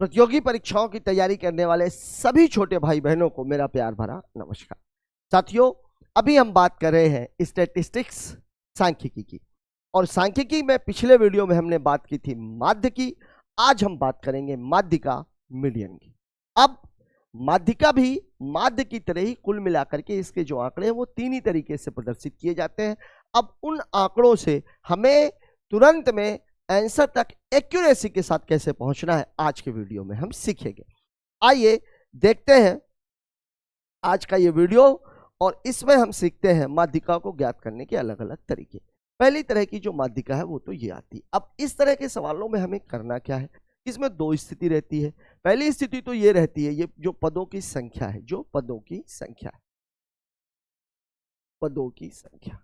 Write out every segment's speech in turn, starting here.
प्रतियोगी परीक्षाओं की तैयारी करने वाले सभी छोटे भाई बहनों को मेरा प्यार भरा नमस्कार। साथियों, अभी हम बात कर रहे हैं स्टैटिस्टिक्स, सांख्यिकी की। और सांख्यिकी में पिछले वीडियो में हमने बात की थी माध्य की। आज हम बात करेंगे माध्यिका, मीडियन की। अब माध्यिका भी माध्य की तरह ही कुल मिलाकर के इसके जो आंकड़े हैं वो तीन ही तरीके से प्रदर्शित किए जाते हैं। अब उन आंकड़ों से हमें तुरंत में आंसर तक एक्यूरेसी के साथ कैसे पहुंचना है आज के वीडियो में हम सीखेंगे। आइए देखते हैं आज का ये वीडियो और इसमें हम सीखते हैं माध्यिका को ज्ञात करने के अलग अलग तरीके। पहली तरह की जो माध्यिका है वो तो ये आती है। अब इस तरह के सवालों में हमें करना क्या है, इसमें दो स्थिति रहती है। पहली स्थिति तो ये रहती है, ये जो पदों की संख्या है, जो पदों की संख्या है, पदों की संख्या।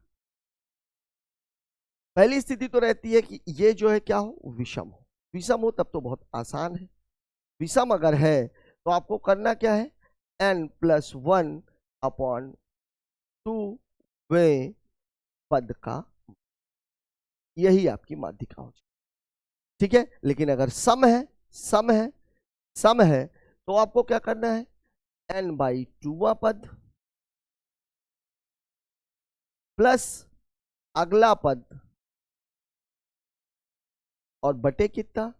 पहली स्थिति तो रहती है कि ये जो है क्या हो, विषम हो। विषम हो तब तो बहुत आसान है। विषम अगर है तो आपको करना क्या है, n+1 अपॉन 2 वे पद का, यही आपकी माध्यिका हो जाए। ठीक है, लेकिन अगर सम है, सम है, सम है तो आपको क्या करना है, n/2 पद प्लस अगला पद और बटे कितना,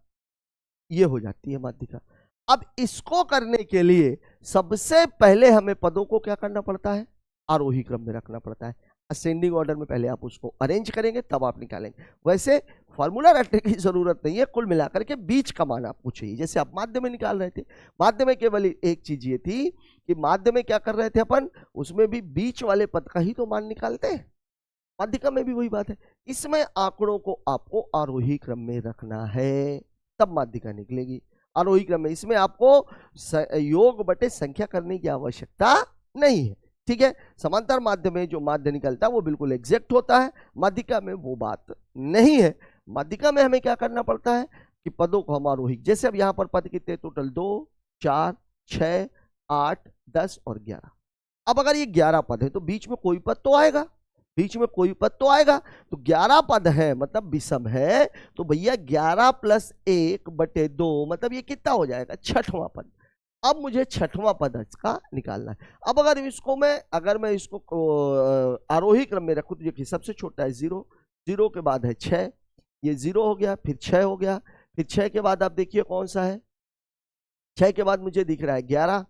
ये हो जाती है माध्यिका। अब इसको करने के लिए सबसे पहले हमें पदों को क्या करना पड़ता है, आरोही क्रम में रखना पड़ता है। असेंडिंग ऑर्डर में पहले आप उसको अरेंज करेंगे तब आप निकालेंगे। वैसे फॉर्मूला रखने की जरूरत नहीं है, कुल मिलाकर के बीच का मान आपको चाहिए। जैसे आप माध्य में निकाल रहे थे, माध्य में केवल एक चीज ये थी कि माध्य में क्या कर रहे थे अपन, उसमें भी बीच वाले पद का ही तो मान निकालते हैं। माध्यिका में भी वही बात है। इसमें आंकड़ों को आपको आरोही क्रम में रखना है, तब माध्यिका निकलेगी। आरोही क्रम में इसमें आपको योग बटे संख्या करने की आवश्यकता नहीं है। ठीक है, समांतर माध्य में जो माध्य निकलता है वो बिल्कुल एग्जैक्ट होता है, माध्यिका में वो बात नहीं है। माध्यिका में हमें क्या करना पड़ता है कि पदों को हम आरोही, जैसे अब यहां पर पद कितने, टोटल 2, 4, 6, 8, 10 और 11। अब अगर ये 11 पद है तो बीच में कोई पद तो आएगा, बीच में कोई पद तो आएगा। तो 11 पद है मतलब विषम है, तो भैया 11 + 1/2 मतलब ये कितना हो जाएगा, छठवां पद। अब मुझे छठवां पद इसका निकालना है। अब अगर मैं इसको आरोही क्रम में रखूं तो देखिए सबसे छोटा है 0, 0 के बाद है 6, ये 0 हो गया, फिर 6 हो गया, फिर 6 के बाद आप देखिए कौन सा है, 6 के बाद मुझे दिख रहा है 11,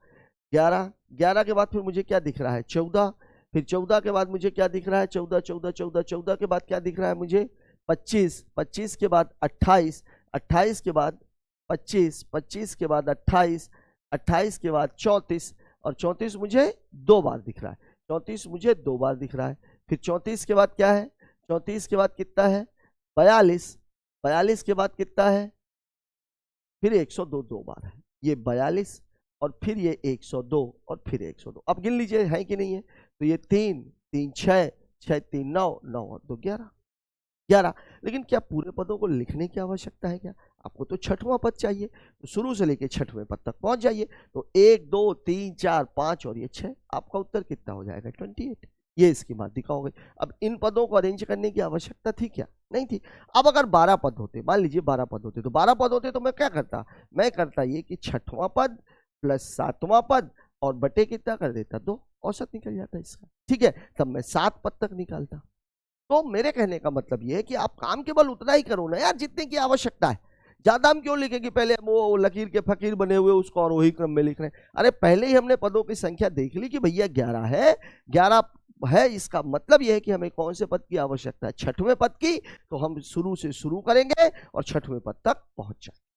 11, 11 के बाद फिर मुझे क्या दिख रहा है, 14, फिर 14 के बाद मुझे क्या दिख रहा है, 14, 14, 14, 14 के बाद क्या दिख रहा है मुझे, 25, 25 के बाद 28, 28 के बाद 25, 25 के बाद 28, 28 के बाद 34, और 34 मुझे 2 बार दिख रहा है, 34 मुझे 2 बार दिख रहा है। फिर 34 के बाद क्या है, 34 के बाद कितना है, 42, 42 के बाद कितना है, फिर 102 2 बार है, ये 42 और फिर ये 102 और फिर 102। अब गिन लीजिए है कि नहीं है, तो ये 3, 3, 6, 6, 3, 9, 9 और 2 11, 11। लेकिन क्या पूरे पदों को लिखने की आवश्यकता है क्या, आपको तो छठवां पद चाहिए, तो शुरू से लेके छठवें पद तक पहुंच जाइए। तो 1, 2, 3, 4, 5 और ये 6, आपका उत्तर कितना हो जाएगा, 28। ये इसकी माध्यिका हो गई। अब इन पदों को अरेंज करने की आवश्यकता थी क्या, नहीं थी। अब अगर 12 पद होते, मान लीजिए 12 पद होते, तो 12 पद होते तो मैं क्या करता, मैं करता ये कि छठवां पद प्लस सातवां पद और बटे कितना कर देता, 2, औसत निकल जाता इसका। ठीक है, तब मैं 7 पद तक निकालता। तो मेरे कहने का मतलब ये है कि आप काम केवल उतना ही करो ना यार जितने की आवश्यकता है। ज्यादा हम क्यों लिखेंगे, पहले वो लकीर के फकीर बने हुए उसको आरोही क्रम में लिख रहे हैं। अरे पहले ही हमने पदों की संख्या देख ली कि भैया 11 है, 11 है, इसका मतलब यह है कि हमें कौन से पद की आवश्यकता है, छठवें पद की। तो हम शुरू से शुरू करेंगे और छठवें पद तक पहुंच जाएंगे,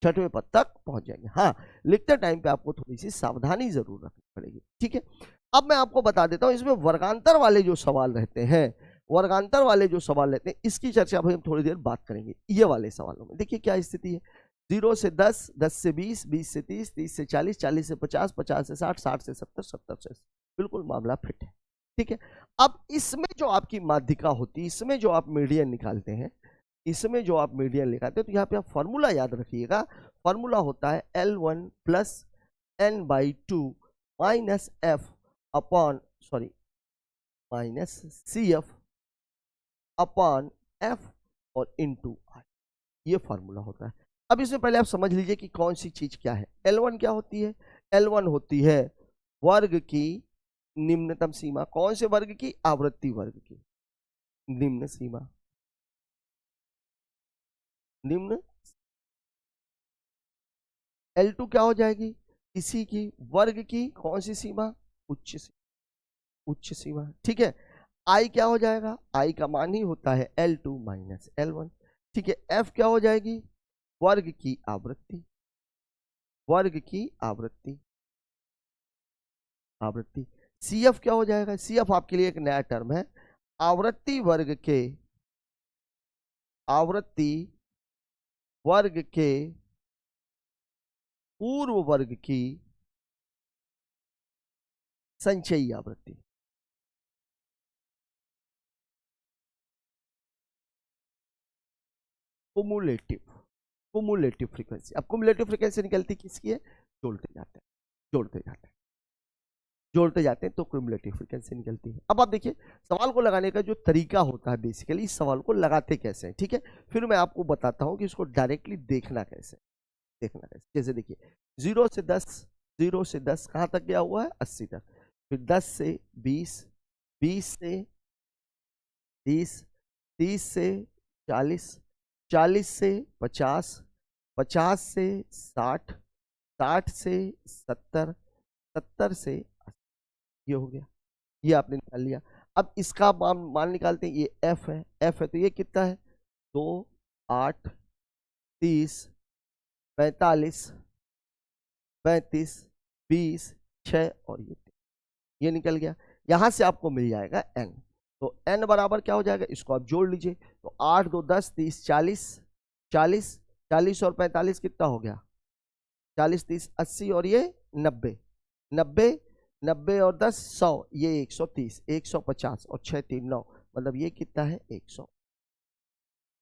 छठवें पद तक पहुंच जाएंगे। हाँ, लिखते टाइम पे आपको थोड़ी सी सावधानी जरूर रखनी पड़ेगी। ठीक है, अब मैं आपको बता देता हूं, इसमें वर्गांतर वाले जो सवाल रहते हैं, वर्गांतर वाले जो सवाल रहते हैं इसकी चर्चा अभी हम थोड़ी देर बात करेंगे। ये वाले सवालों में देखिए क्या स्थिति है, 0 से 10, 10 से 20, 20 से 30, 30 से 40, 40 से 50, 50 से 60, 60 से 70, 70 से 80, बिल्कुल मामला फिट है। ठीक है, अब इसमें जो आपकी माध्यिका होती है, इसमें जो आप मीडियन निकालते हैं, इसमें जो आप मीडियन निकालते हैं, तो यहाँ पे आप फॉर्मूला याद रखिएगा। फॉर्मूला होता है L1 + n/2 minus f upon minus CF upon F और इंटू I, ये फॉर्मूला होता है। अब इसमें पहले आप समझ लीजिए कि कौन सी चीज क्या है। L1 क्या होती है? L1 होती है वर्ग की निम्नतम सीमा। कौन से वर्ग की? आवृत्ति वर्ग की निम्न सीमा, निम्न। L2 क्या हो जाएगी? इसी की वर्ग की कौन सी सीमा? उच्च सीमा, उच्च सीमा, ठीक है। I क्या हो जाएगा? I का मान ही होता है L2 माइनस L1, ठीक है। F क्या हो जाएगी? वर्ग की आवृत्ति, वर्ग की आवृत्ति, आवृत्ति। CF क्या हो जाएगा? CF आपके लिए एक नया टर्म है, आवृत्ति वर्ग के, आवृत्ति वर्ग के पूर्व वर्ग की संचयी आवृत्ति। Cumulative, cumulative frequency. अब कुमुलेटिव फ्रीक्वेंसी निकलती किसकी है? जोड़ते जाते हैं, जोड़ते जाते हैं, जोड़ते जाते हैं तो क्युमुलेटिव फ्रीक्वेंसी निकलती है। अब आप देखिए सवाल को लगाने का जो तरीका होता है, बेसिकली इस सवाल को लगाते कैसे हैं, ठीक है। फिर मैं आपको बताता हूं कि इसको डायरेक्टली देखना कैसे, देखना कैसे। जैसे देखिए 0 से 10, 0 से 10 कहाँ तक गया हुआ है? 80 तक। फिर 10 से 20, 20 से 30, 30 से 40, 40 से 50, 50 से 60, 60 से 70, 70 से 80। ये हो गया, ये आपने निकाल लिया। अब इसका मान निकालते हैं, ये एफ है, एफ है तो ये कितना है? 2, 8, 30, 45, 35, 20, 6 और ये निकल गया। यहां से आपको मिल जाएगा n। तो n बराबर क्या हो जाएगा? इसको आप जोड़ लीजिए। तो 8, 2, 10, 30, 40, 40, 40 और 45 कितना हो गया? 40, 30, 80 और ये 90, 90, 90 और 10, 100, ये 130, 150 और 6, 3, 9, मतलब ये कितना है? 100,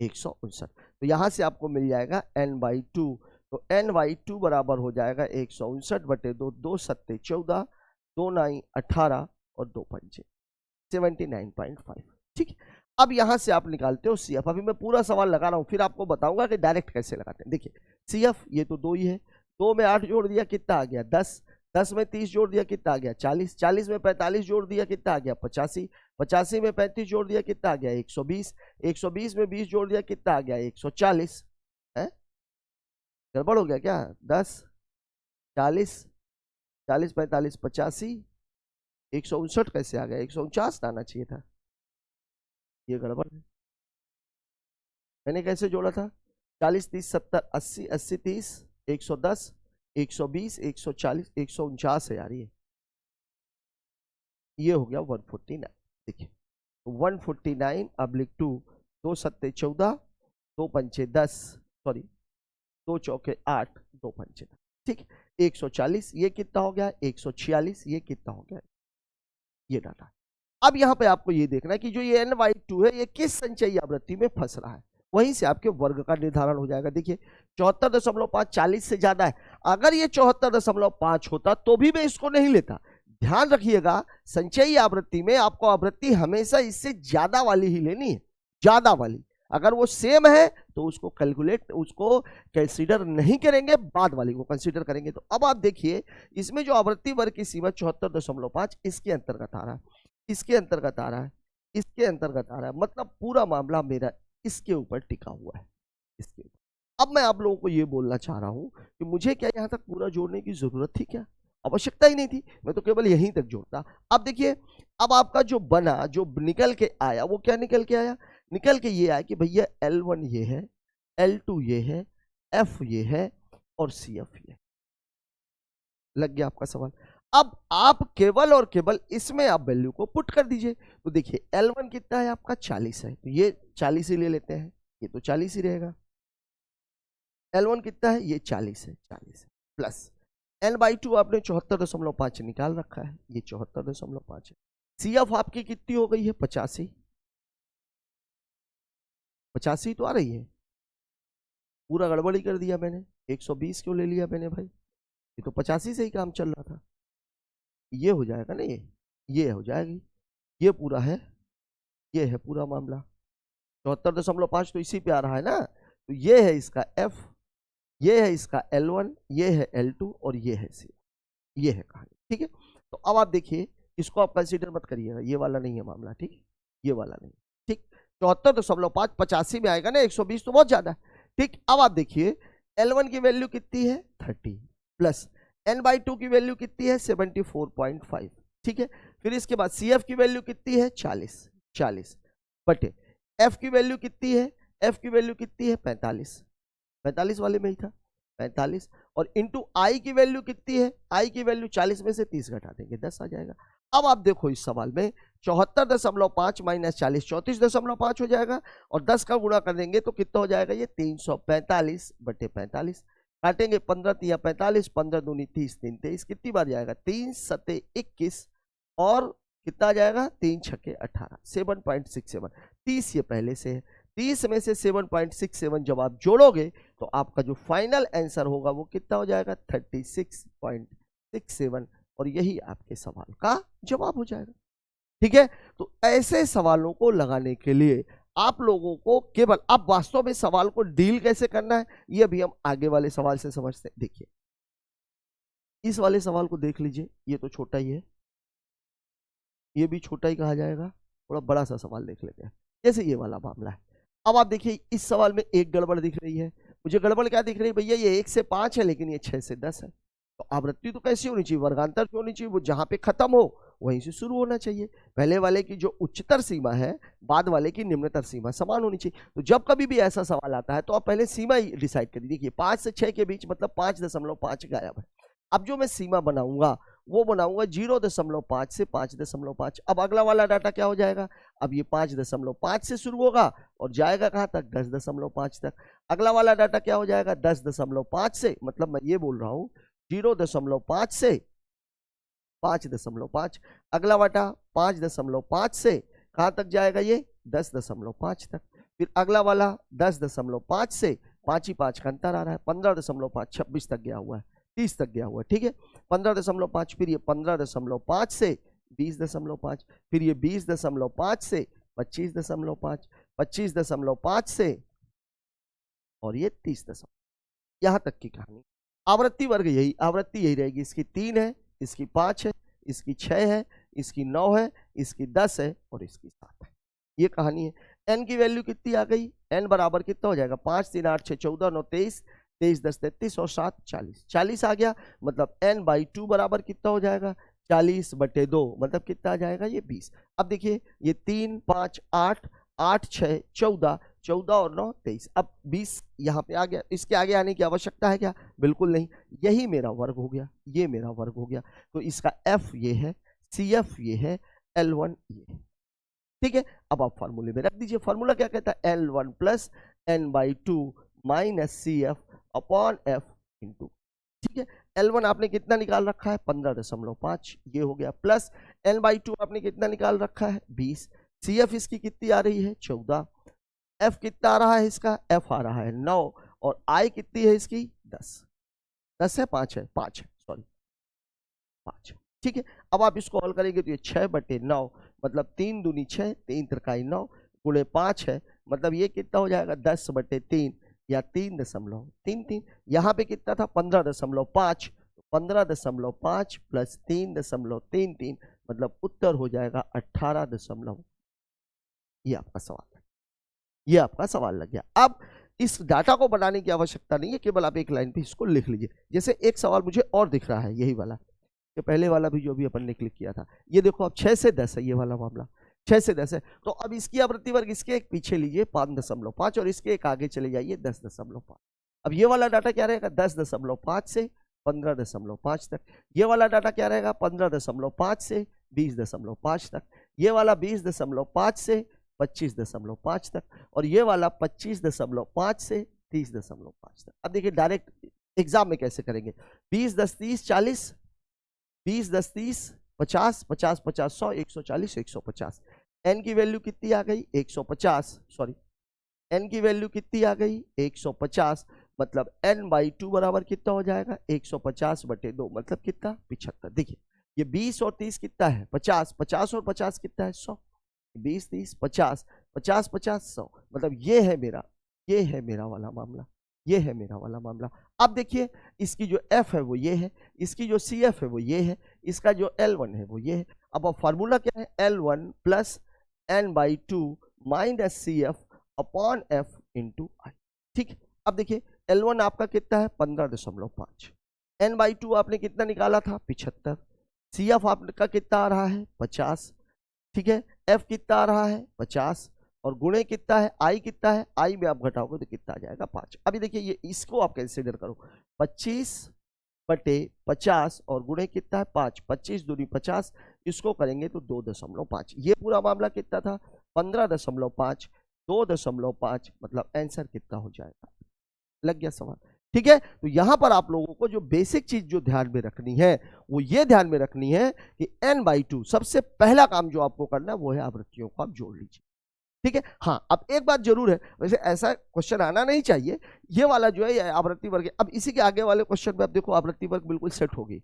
159। तो यहां से आपको मिल जाएगा n/2। तो n/2 बराबर हो जाएगा 159/2, 2 सत्ते 14, 2 9 18 और 2 पंचे 79.5, ठीक है। अब यहां से आप निकालते हो CF। अभी मैं पूरा सवाल लगा रहा हूं, फिर आपको बताऊंगा कि डायरेक्ट कैसे लगाते हैं। देखिए CF ये तो 2 ही है, 2 में 8 जोड़ दिया कितना आ गया? 10, 10 में 30 जोड़ दिया कितना आ गया? 40, 40 में 45 जोड़ दिया कितना आ गया? 85, 85 में 35 जोड़ दिया कितना आ गया? 120, 120 में 20 जोड़ दिया कितना आ गया? 140 है। गड़बड़ हो गया क्या? 10, 40, 40, 45, 85, 159 कैसे आ गया? 149 आना चाहिए था, ये गड़बड़ है। मैंने कैसे जोड़ा था? 40, 30, 70, 80, 80, 30, 110, 120, 140, 149 है यार। ये हो गया 149। देखिए 149/2, 2 सत्ते 14, 2 पंचे 10, सॉरी 2 चौके 8, 2 पंचे 10, ठीक। 140, ये कितना हो गया? 146, ये कितना हो गया? ये डाटा। अब यहां पे आपको ये देखना है कि जो ये n/2 है ये किस संचयी आवृत्ति में फंस रहा है, वहीं से आपके वर्ग का निर्धारण हो जाएगा। देखिए 74.5 40 से ज्यादा है, अगर ये 74.5 होता तो भी मैं इसको नहीं लेता। ध्यान रखिएगा संचयी आवृत्ति में आपको आवृत्ति हमेशा इससे ज्यादा वाली ही लेनी है, ज्यादा वाली। अगर वो सेम है तो उसको कैलकुलेट, उसको कंसीडर नहीं करेंगे, बाद वाली को कंसीडर करेंगे। तो अब आप देखिए इसमें जो आवृत्ति वर्ग की सीमा 74.5 इसके अंतर्गत आ रहा है, इसके अंतर्गत आ रहा है, इसके अंतर्गत आ रहा है, मतलब पूरा मामला मेरा इसके ऊपर टिका हुआ है, इसके ऊपर। अब मैं आप लोगों को ये बोलना चाह रहा हूं कि मुझे क्या यहां तक पूरा जोड़ने की जरूरत थी? क्या आवश्यकता ही नहीं थी, मैं तो केवल यहीं तक जोड़ता। अब देखिए अब आपका जो बना, जो निकल के आया, वो क्या निकल के आया? निकल के ये आया कि भैया L1 ये है, L2 ये है, F ये है और CF ये। लग गया आपका सवाल। अब आप केवल और केवल इसमें आप वैल्यू को पुट कर दीजिए। तो देखिए L1 कितना है आपका? 40 है, तो ये 40 ही ले लेते हैं, ये तो 40 ही रहेगा। L1 कितना है? ये 40 है, 40 है, प्लस n/2 आपने 74.5 निकाल रखा है, ये 74.5 है। CF आपकी कितनी हो गई है? 85, 85 तो आ रही है। पूरा गड़बड़ी कर दिया मैंने, 120 क्यों ले लिया मैंने भाई? ये तो 85 से ही काम चल रहा था। ये हो जाएगा ना, ये हो जाएगी, ये पूरा है, ये है पूरा मामला। 74.5 तो इसी पे आ रहा है ना, तो ये है इसका F, ये है इसका L1, ये है L2 और ये है C, ये है कहानी। ठीक है, तो अब आप देखिए, इसको आप कंसीडर मत करिएगा, ये वाला नहीं है मामला। ठीक, ये वाला नहीं। ठीक, 74.5 85 में आएगा ना, 120 तो बहुत ज्यादा है। ठीक, अब आप देखिए L1 की वैल्यू कितनी है 30 प्लस n/2 की वैल्यू कितनी है 74.5। ठीक है, फिर इसके बाद CF की वैल्यू कितनी है 40 बटे F की वैल्यू कितनी है, F की वैल्यू कितनी है 45 वाले में ही था 45, और इंटू I की वैल्यू कितनी है, I की वैल्यू 40 में से 30 घटा देंगे 10 आ जाएगा। अब आप देखो इस सवाल में 74.5 माइनस 40 34.5 हो जाएगा, और 10 का गुणा कर देंगे तो कितना हो जाएगा ये 345 बटे 45, काटेंगे 15 तिया 45, 15 दूनी 30 3 23, कितनी बार जाएगा 3 सते 21, और कितना आ जाएगा 3 छक्के 18 7.67। 30 ये पहले से है, 30 में से 7.67 जब आप जोड़ोगे तो आपका जो फाइनल आंसर होगा वो कितना हो जाएगा 36.67, और यही आपके सवाल का जवाब हो जाएगा। ठीक है, तो ऐसे सवालों को लगाने के लिए आप लोगों को केवल, अब वास्तव में सवाल को डील कैसे करना है ये भी हम आगे वाले सवाल से समझते हैं। देखिए इस वाले सवाल को देख लीजिए, ये तो छोटा ही है, ये भी छोटा ही कहा जाएगा, थोड़ा बड़ा सा सवाल देख लेते हैं। जैसे ये वाला मामला है, अब आप देखिए इस सवाल में एक गड़बड़ दिख रही है मुझे। गड़बड़ क्या दिख रही है भैया, ये 1 से 5 है लेकिन ये 6 से 10 है, तो आवृत्ति तो कैसी होनी चाहिए, वर्गांतर क्यों होनी चाहिए, वो जहां पे खत्म हो वहीं से शुरू होना चाहिए। पहले वाले की जो उच्चतर सीमा है, बाद वाले की निम्नतर सीमा समान होनी चाहिए। तो जब कभी भी ऐसा सवाल आता है तो आप पहले सीमा ही डिसाइड करिए। देखिए 5 से 6 के बीच मतलब 5.5 गायब है। अब जो मैं सीमा बनाऊंगा वो बनाऊंगा 0.5 से 5.5। अब अगला वाला डाटा क्या हो जाएगा, अब ये 5.5 से शुरू होगा और जाएगा कहां तक 10.5 तक। अगला वाला डाटा क्या हो जाएगा 10.5 से, मतलब मैं ये बोल रहा हूं 0.5 से 5.5। अगला वाटा 5.5 से कहां तक जाएगा ये 10.5 तक। फिर अगला वाला 10.5 से 5 ही 5 का अंतर आ रहा है, 15.5 26 तक गया हुआ है, 30 तक गया हुआ है। ठीक है, 15.5, फिर ये 15.5 से 20.5, फिर ये 20.5 से 25.5, 25.5 से और ये 30, यहां तक की कहानी। आवृत्ति वर्ग यही, आवृत्ति यही रहेगी। इसकी 3 है, इसकी 5 है, इसकी 6 है, इसकी 9 है, इसकी 10 है और इसकी 7 है। ये कहानी है। n की वैल्यू कितनी आ गई, n बराबर कितना हो जाएगा 5 3 8 6 14 9 23, 23 10 33 और 7 40, 40 आ गया। मतलब n/2 बराबर कितना हो जाएगा 40 बटे 2, मतलब कितना आ जाएगा ये 20। अब देखिए ये 3 5 8 8 6 14, 14 और 9 23, अब 20 यहाँ पे आ गया। इसके आगे आने की आवश्यकता है क्या, बिल्कुल नहीं, यही मेरा वर्ग हो गया, ये मेरा वर्ग हो गया। तो इसका f ये है, CF ये है, L1 ये है। ठीक है, अब आप फार्मूले में रख दीजिए। फार्मूला क्या कहता है, L1 plus n/2 minus CF upon F into. ठीक है, L1 आपने कितना निकाल रखा है 15.5, ये हो गया, प्लस n/2 आपने कितना निकाल रखा है 20, CF इसकी कितनी आ रही है 14, F कितना आ रहा है इसका, F आ रहा है 9, और I कितनी है इसकी 10 है 5 है 5 ठीक है, अब आप इसको हल करेंगे तो ये 6 बटे 9, मतलब 3 दूनी 6, 3 त्रिकाई 9 गुणे 5 है, मतलब ये कितना हो जाएगा 10 बटे 3 या 3.33। यहाँ पे कितना था 15.5, 15.5 प्लस 3.33, मतलब उत्तर हो जाएगा 18. ये आपका सवाल है, ये आपका सवाल लग गया। अब इस डाटा को बनाने की आवश्यकता नहीं है, केवल आप एक लाइन पे इसको लिख लीजिए। जैसे एक सवाल मुझे और दिख रहा है, यही वाला, ये पहले वाला भी जो भी अपन ने क्लिक किया था, ये देखो अब 6 से 10 है, ये वाला मामला 6 से 10 है। तो अब इसकी आवृत्ति वर्ग इसके एक पीछे लीजिए 5.5 और इसके एक आगे चले जाइए 10.5। अब ये वाला डाटा क्या रहेगा 10.5 से 15.5 तक। ये वाला डाटा क्या रहेगा 15.5 से 20.5 तक। ये वाला 20.5 से 25.5 तक, और ये वाला 25.5 से 30.5 तक। अब देखिए डायरेक्ट एग्जाम में कैसे करेंगे, 20 10 30 40, 20 10 30 50, 50 50 100, 140 150। n की वैल्यू कितनी आ गई 150, सॉरी n की वैल्यू कितनी आ गई 150, मतलब n/2 बराबर कितना हो जाएगा 150 बटे 2, मतलब कितना 75। देखिए ये 20 और 30 कितना है 50, 50 और 50 कितना है 100, 20 30 50, 50 50 100, मतलब ये है मेरा वाला मामला, ये है मेरा वाला मामला। अब देखिए इसकी जो एफ है वो ये है, इसकी जो सी एफ है वो ये है, इसका जो L1 है वो ये है। अब फॉर्मूला क्या है, L1 plus n/2 minus C F upon F into I. ठीक है, अब देखिए L1 आपका कितना है 15.5, n/2 आपने कितना निकाला था 75, सी एफ आपका कितना आ रहा है 50, ठीक है, एफ कितना आ रहा है 50 और गुणे कितना है आई कितना है, आई में आप घटाओगे तो कितना आ जाएगा 5। अभी देखिए ये इसको आप कंसीडर करो 25/50 और गुणे कितना है 5, 25 दूनी 50, इसको करेंगे तो 2.5। ये पूरा मामला कितना था 15.5, 2.5, मतलब आंसर कितना हो जाएगा। लग गया सवाल। ठीक है, तो यहां पर आप लोगों को जो बेसिक चीज जो ध्यान में रखनी है वो ये ध्यान में रखनी है कि n/2 सबसे पहला काम जो आपको करना है वो है आवृत्तियों को आप जोड़ लीजिए। ठीक है, हाँ अब एक बात जरूर है, वैसे ऐसा क्वेश्चन आना नहीं चाहिए, ये वाला जो है आवृत्ति वर्ग। अब इसी के आगे वाले क्वेश्चन में आप देखो आवृत्ति वर्ग बिल्कुल सेट होगी।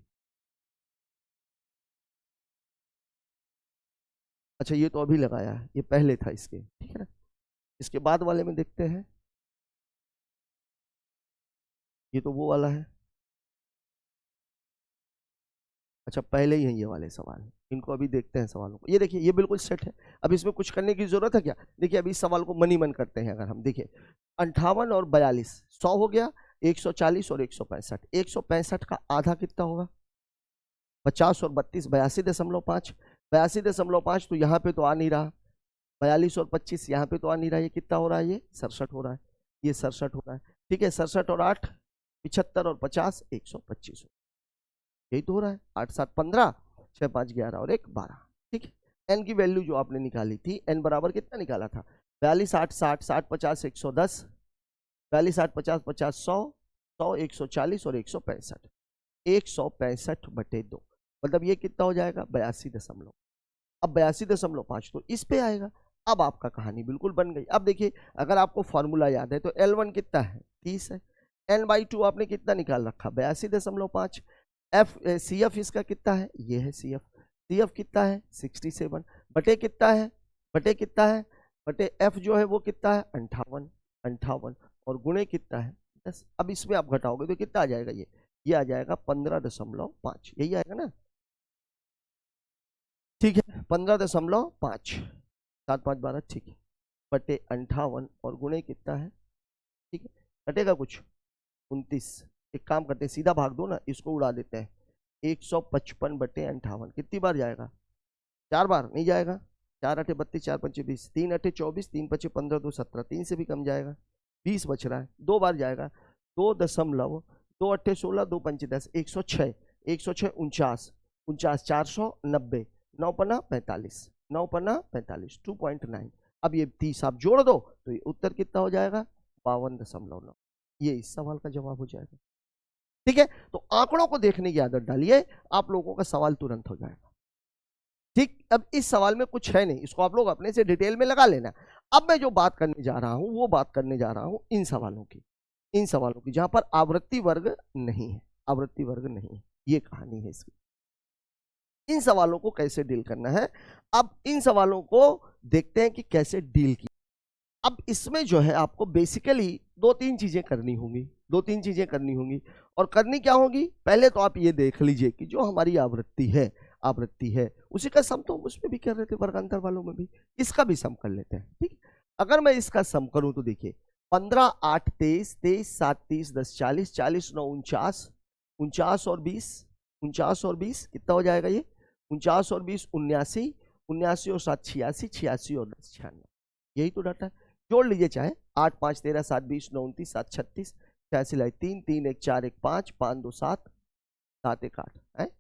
अच्छा ये तो अभी लगाया है, ये पहले था इसके, ठीक है ना। इसके बाद वाले में देखते हैं, ये तो वो वाला है। अच्छा पहले ही है ये वाले सवाल, इनको अभी देखते हैं सवालों को। ये देखिए ये बिल्कुल सेट है, अब इसमें कुछ करने की जरूरत है क्या। देखिए अभी इस सवाल को मनी मन करते हैं, अगर हम देखिए 58 और 42 100 हो गया, 140 और 165, 165 का आधा कितना होगा 50 और 32 82.5, 82.5 तो यहाँ पे तो आ नहीं रहा, 42 और 25 यहाँ पे तो आ नहीं रहा, ये कितना हो रहा है ये 67 हो रहा है, ये 67 हो रहा है। ठीक है, 67 और 8 75 और 50 125, यही तो हो रहा है। 8 7 15, 6 5 11 और 1 12। ठीक है, एन की वैल्यू जो आपने निकाली थी, एन बराबर कितना निकाला था 42 8 60 60 50 110, 42 8 50 50 100 100 140 और 165, 165/2, मतलब ये कितना हो जाएगा 82 अब 82.5 तो इस पे आएगा। अब आपका कहानी बिल्कुल बन गई। अब देखिए अगर आपको फॉर्मूला याद है तो L1 कितना है 30 है, n/2 आपने कितना निकाल रखा 82.5, एफ सी एफ इसका कितना है, ये है सी एफ कितना है 67, बटे कितना है, बटे कितना है, बटे एफ जो है वो कितना है 58 और गुणे कितना है 10। अब इसमें आप घटाओगे तो कितना आ जाएगा, ये आ जाएगा 15.5, यही आएगा ना। ठीक है 15.5, 7 5 12, ठीक है, बटे 58 और गुणे कितना है, ठीक है, घटेगा कुछ 29। एक काम करते हैं सीधा भाग दो ना, इसको उड़ा देते हैं, 155/58 कितनी बार जाएगा 4 बार नहीं जाएगा, 4 8 32 4 5 20, 3 8 24 3 5 15 2 17, 3 से भी कम जाएगा, 20 बच रहा है, 2 बार जाएगा, 2 8 16 2 5 10, 106 106 49 49 490, 9 पन्ना 45, 9 पन्ना 45, 2.9। अब ये 30 आप जोड़ दो तो ये उत्तर कितना हो जाएगा 52.9, ये इस सवाल का जवाब हो जाएगा। ठीक है, तो आंकड़ों को देखने की आदत डालिए, आप लोगों का सवाल तुरंत हो जाएगा। ठीक, अब इस सवाल में कुछ है नहीं, इसको आप लोग अपने से डिटेल में लगा लेना। अब मैं जो बात करने जा रहा हूं वो बात करने जा रहा हूं इन सवालों की जहां पर आवृत्ति वर्ग नहीं है, आवृत्ति वर्ग नहीं है, ये कहानी है इसकी। इन सवालों को कैसे डील करना है, अब इन सवालों को देखते हैं कि कैसे डील की। अब इसमें जो है आपको बेसिकली 2-3 चीजें करनी होंगी, 2-3 चीजें करनी होंगी। और करनी क्या होगी, पहले तो आप ये देख लीजिए कि जो हमारी आवृत्ति है उसी का सम तो हम उसमें भी कर रहे थे, वर्गांतर वालों में भी, इसका भी सम कर लेते हैं। ठीक, अगर मैं इसका सम करूं तो देखिए 15 8 23 23 7 30 10 40 40 9 49 49 और 20 49 और 20 कितना हो जाएगा ये 49 और 20 79 79 और 7 86 86 और 10 96, यही तो डाटा है। जोड़ लीजिए चाहे 8 5 13 7 20 9 29 7 36 86 लाई 3 3 1 4 1 5 5 2 7 7 1 8 है,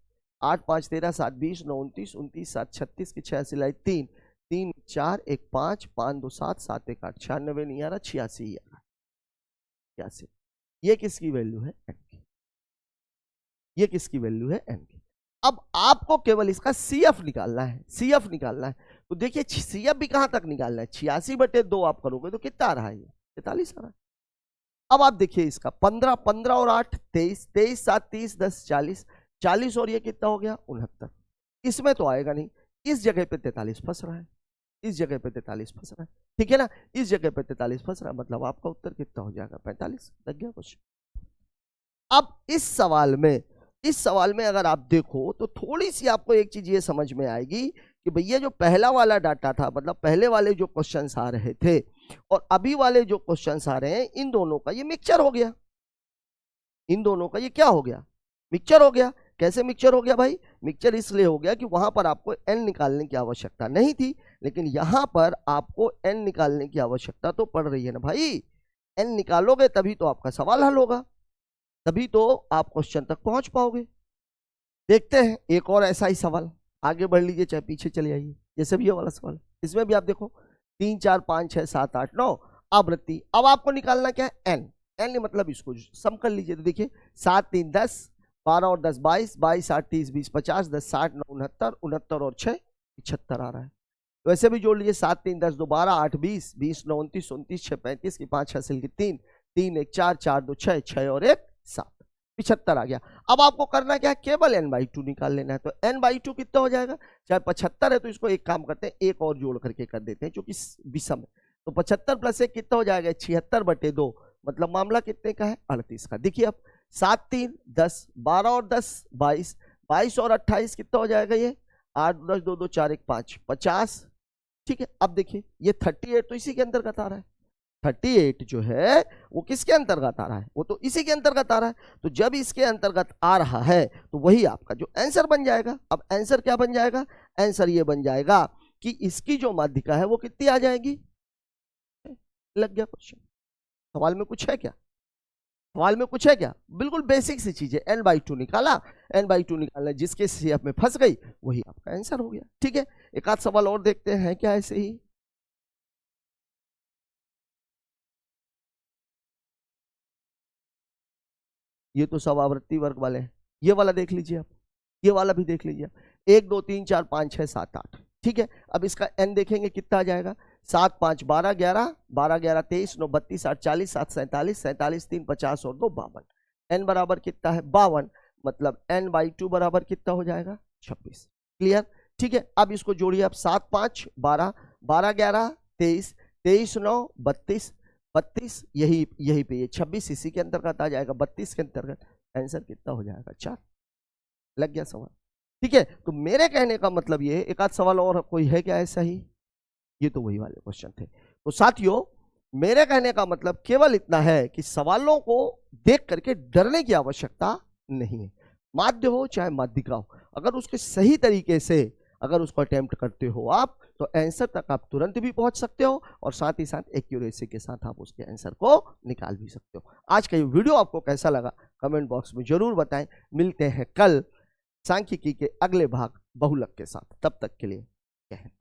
8 5 13 7 20 9 29 29 7 36 की 86 लाई 3 3 4 1 5 5 2 7 7 1 8, 96 नहीं आ रहा 86 ही आ रहा 86। ये किसकी वैल्यू है एन की, ये किसकी वैल्यू है एन की। अब आपको केवल इसका सीएफ निकालना है, सीएफ निकालना है। तो देखिए सीएफ भी कहां तक निकालना है, 86/2 आप करोगे तो कितना आ रहा है ये 43 आ रहा है। अब आप देखिए इसका 15 15 और 8 23 23 7 30 10 40 40 और ये कितना हो गया 69, इसमें तो आएगा नहीं, इस जगह पे 43 फंस रहा है, इस जगह पे 43 फंस रहा है। ठीक है ना, इस जगह पे 43 फंस रहा है, मतलब आपका उत्तर कितना हो जाएगा 45। लग गया कुछ। अब इस सवाल में अगर आप देखो तो थोड़ी सी आपको एक चीज ये समझ में आएगी कि भैया जो पहला वाला डाटा था, मतलब पहले वाले जो क्वेश्चंस आ रहे थे और अभी वाले जो क्वेश्चंस आ रहे हैं, इन दोनों का ये मिक्सचर हो गया। इन दोनों का ये क्या हो गया? मिक्सचर हो गया। कैसे मिक्सचर हो गया भाई? मिक्सचर इसलिए हो गया कि वहां पर आपको n निकालने की आवश्यकता नहीं थी, लेकिन यहां पर आपको n निकालने की आवश्यकता तो पड़ रही है ना भाई। n निकालोगे तभी तो आपका सवाल हल होगा, तभी तो आप क्वेश्चन तक पहुंच पाओगे। देखते हैं एक और ऐसा ही सवाल, आगे बढ़ लीजिए चाहे पीछे चले आइए। जैसे भी ये वाला सवाल, इसमें भी आप देखो 3 4 5 6 7 8 9 आवृत्ति। अब आपको निकालना क्या है? n। n मतलब इसको सम कर लीजिए। तो देखिए 7 3 10, 12 और 10 22, 22 8 30 20 50, 10 60 9 69, 69 और 6 75 आ रहा है। वैसे भी जोड़ लीजिए 7 3 10 2 12, 8 20, 20 9 29, 29 6 35 की 5 हासिल की 3, 3 1 4, 4 2 6, 6 और 1 7, 75 आ गया। अब आपको करना क्या है? केवल n/2 निकाल लेना है। तो n/2 कितना हो जाएगा? चाहे 75 है तो इसको एक काम करते हैं, एक और जोड़ करके कर देते हैं क्योंकि विषम है। तो 75 + 1 कितना हो जाएगा? 76/2, मतलब मामला कितने का है? 38 का। देखिए अब 7 3 10, 12 और 10 22, 22 और 28 कितना हो जाएगा? ये 8 10 2 2 4 1 5 50। ठीक है, अब देखिए ये 38 तो इसी के अंतर्गत आ रहा है। 38 जो है वो किसके अंतर्गत आ रहा है? वो तो इसी के अंतर्गत आ रहा है। तो जब इसके अंतर्गत आ रहा है तो वही आपका जो आंसर बन जाएगा। अब आंसर क्या बन जाएगा? आंसर ये बन जाएगा कि इसकी जो माध्यिका है वो कितनी आ जाएगी। लग गया क्वेश्चन। सवाल में कुछ है क्या? सवाल में कुछ है क्या? बिल्कुल बेसिक सी चीज है। n/2 निकाला, n/2 निकालना जिसके सीएफ में फंस गई वही आपका आंसर हो गया। ठीक है, एक आध सवाल और देखते हैं क्या ऐसे ही। ये तो सब आवृत्ति वर्ग वाले हैं। ये वाला देख लीजिए आप, ये वाला भी देख लीजिए आप। 1 2 3 4 5 6 7 8। ठीक है, अब इसका n देखेंगे कितना आ जाएगा? 7 5 12 11, 12 11 23, 9 32, 8 40, 7 47, 47 3 50 और 2 52। n बराबर कितना है? 52। मतलब n/2 बराबर कितना हो जाएगा? 26। क्लियर? ठीक है, अब इसको जोड़िए आप। 7 5 12, 12 11 23, 23 9 32, 32 यही पे ये 26 इसी के अंतर्गत आ जाएगा, 32 के अंतर्गत। आंसर कितना हो जाएगा? 4। लग गया सवाल। ठीक है, तो मेरे कहने का मतलब ये, एक आध सवाल और कोई है क्या ऐसा ही? ये तो वही वाले क्वेश्चन थे। तो साथियों, मेरे कहने का मतलब केवल इतना है कि सवालों को देख करके डरने की आवश्यकता नहीं है। माध्य हो चाहे माध्यिका हो, अगर उसके सही तरीके से अगर उसको अटेम्प्ट करते हो आप, तो आंसर तक आप तुरंत भी पहुंच सकते हो और साथ ही साथ एक्यूरेसी के साथ आप उसके आंसर को निकाल भी सकते हो। आज का ये वीडियो आपको कैसा लगा कमेंट बॉक्स में जरूर बताएं। मिलते हैं कल सांख्यिकी के अगले भाग बहुलक के साथ। तब तक के लिए जय हिंद।